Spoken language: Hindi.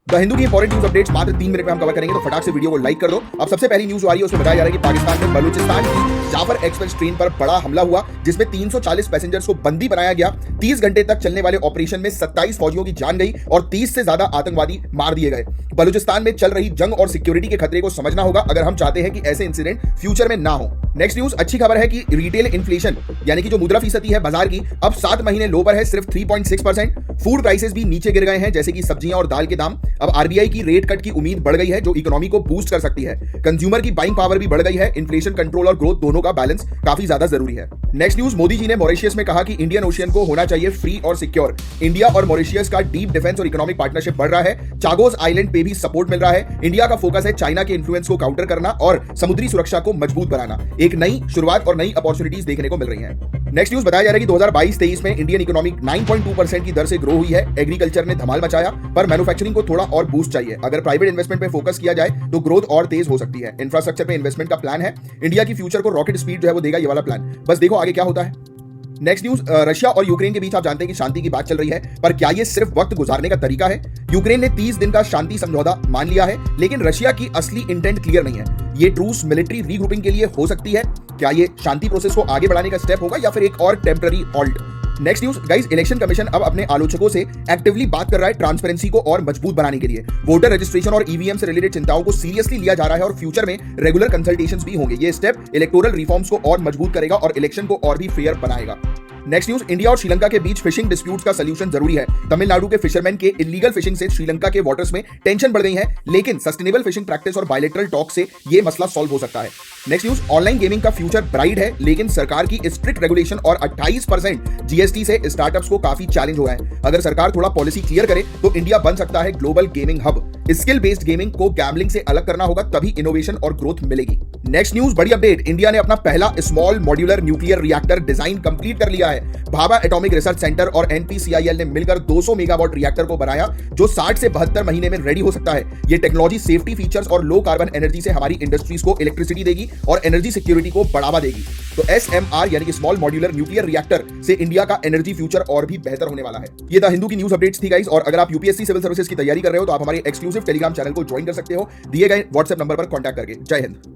द हिंदू की इंपॉर्टेंट न्यूज अपडेट्स मात्र 3 मिनट में हम कवर करेंगे, तो फटाक से वीडियो को लाइक कर दो। अब सबसे पहली न्यूज आ रही है, उसमें बताया जा रहा है कि पाकिस्तान में बलूचिस्तान की जाफर एक्सप्रेस ट्रेन पर बड़ा हमला हुआ, जिसमें 340 पैसेंजर्स को बंदी बनाया गया। 30 घंटे तक चलने वाले ऑपरेशन में 27 फौजियों की जान गई और 30 से ज्यादा आतंकवादी मार दिए गए। बलूचिस्तान में चल रही जंग और सिक्योरिटी के खतरे को समझना होगा अगर हम चाहते हैं कि ऐसे इंसिडेंट फ्यूचर में ना हो। नेक्स्ट न्यूज, अच्छी खबर है कि रिटेल इन्फ्लेशन यानी कि जो मुद्राफीसदी है बाजार की, अब 7 महीने लो पर है, सिर्फ 3.6%। फूड प्राइसेस भी नीचे गिर गए हैं, जैसे कि सब्जियां और दाल के दाम। अब आरबीआई की रेट कट की उम्मीद बढ़ गई है, जो इकोनॉमी को बूस्ट कर सकती है। कंज्यूमर की बाइंग पावर भी बढ़ गई है। इन्फ्लेशन कंट्रोल और ग्रोथ दोनों का बैलेंस काफी ज्यादा जरूरी है। नेक्स्ट न्यूज, मोदी जी ने मॉरिशियस में कहा कि इंडियन ओशियन को होना चाहिए फ्री और सिक्योर। इंडिया और मॉरिशियस का डीप डिफेंस और इकोनॉमिक पार्टनरशिप बढ़ रहा है। चागोस आइलैंड पे भी सपोर्ट मिल रहा है। इंडिया का फोकस है चाइना के इन्फ्लुएंस को काउंटर करना और समुद्री सुरक्षा को मजबूत बनाना। एक नई शुरुआत और नई अपॉर्चुनिटीज देखने को मिल रही हैं। नेक्स्ट न्यूज, बताया जा रहा है कि 2022-23 में इंडियन इकोनॉमी 9.2% की दर से ग्रो हुई है। एग्रीकल्चर ने धमाल मचाया, पर मैन्युफैक्चरिंग को थोड़ा और बूस्ट चाहिए। अगर प्राइवेट इन्वेस्टमेंट पे फोकस किया जाए तो ग्रोथ और तेज हो सकती है। इंफ्रास्ट्रक्चर पे इन्वेस्टमेंट का प्लान है। इंडिया की फ्यूचर को रॉकेट स्पीड जो है वो देगा ये वाला प्लान। बस देखो आगे क्या होता है। नेक्स्ट न्यूज, रशिया और यूक्रेन के बीच आप जानते हैं कि शांति की बात चल रही है, पर क्या ये सिर्फ वक्त गुजारने का तरीका है? यूक्रेन ने 30 दिन का शांति समझौता मान लिया है, लेकिन रशिया की असली इंटेंट क्लियर नहीं है। ये ट्रूस मिलिट्री रीग्रुपिंग के लिए हो सकती है। क्या ये शांति प्रोसेस को आगे बढ़ाने का स्टेप होगा या फिर एक और temporary halt? Next news guys, election commission अब अपने आलोचकों से एक्टिवली बात कर रहा है ट्रांसपेरेंसी को और मजबूत बनाने के लिए। वोटर रजिस्ट्रेशन और ईवीएम से रिलेटेड चिंताओं को सीरियसली लिया जा रहा है और फ्यूचर में रेगुलर कंसल्टेशंस भी होंगे। ये स्टेप इलेक्टोरल रिफॉर्म्स को और मजबूत करेगा और इलेक्शन को और भी फेयर बनाएगा। नेक्स्ट न्यूज, इंडिया और श्रीलंका के बीच फिशिंग डिस्प्यूट्स का सलूशन जरूरी है। तमिलनाडु के फिशरमैन के इलीगल फिशिंग से श्रीलंका के वाटर्स में टेंशन बढ़ गई है, लेकिन सस्टेनेबल फिशिंग प्रैक्टिस और बायलैटरल टॉक से ये मसला सॉल्व हो सकता है। नेक्स्ट न्यूज, ऑनलाइन गेमिंग का फ्यूचर ब्राइट है, लेकिन सरकार की स्ट्रिक्ट रेगुलेशन और 28% जीएसटी से स्टार्टअप्स को काफी चैलेंज हुआ है। अगर सरकार थोड़ा पॉलिसी क्लियर करे तो इंडिया बन सकता है global gaming hub. Skill based gaming को गैम्बलिंग से अलग करना होगा, तभी इनोवेशन और ग्रोथ मिलेगी। नेक्स्ट न्यूज, बड़ी अपडेट, इंडिया ने अपना पहला small modular nuclear reactor design complete कर लिया है। भाभा एटॉमिक रिसर्च सेंटर और एनपीसीआईएल ने मिलकर 200 मेगावाट रिएक्टर को बनाया, जो 60 से 72 महीने में रेडी हो सकता है। ये टेक्नोलॉजी सेफ्टी फीचर्स और लो कार्बन एनर्जी से हमारी इंडस्ट्रीज को इलेक्ट्रिसिटी देगी और एनर्जी सिक्योरिटी को बढ़ावा देगी। तो एसएमआर यानी कि स्मॉल मॉड्यूलर न्यूक्लियर रिएक्टर से इंडिया का एनर्जी फ्यूचर और भी बेहतर होने वाला है। ये द हिंदू की न्यूज अपडेट्स थी गाइस, और अगर आप यूपीएससी सिविल सर्विसेज की तैयारी कर रहे हो तो आप हमारे एक्सक्लूसिव टेलीग्राम चैनल को ज्वाइन कर सकते हो, दिए गए व्हाट्सएप नंबर पर कॉन्टैक्ट करके। जय हिंद।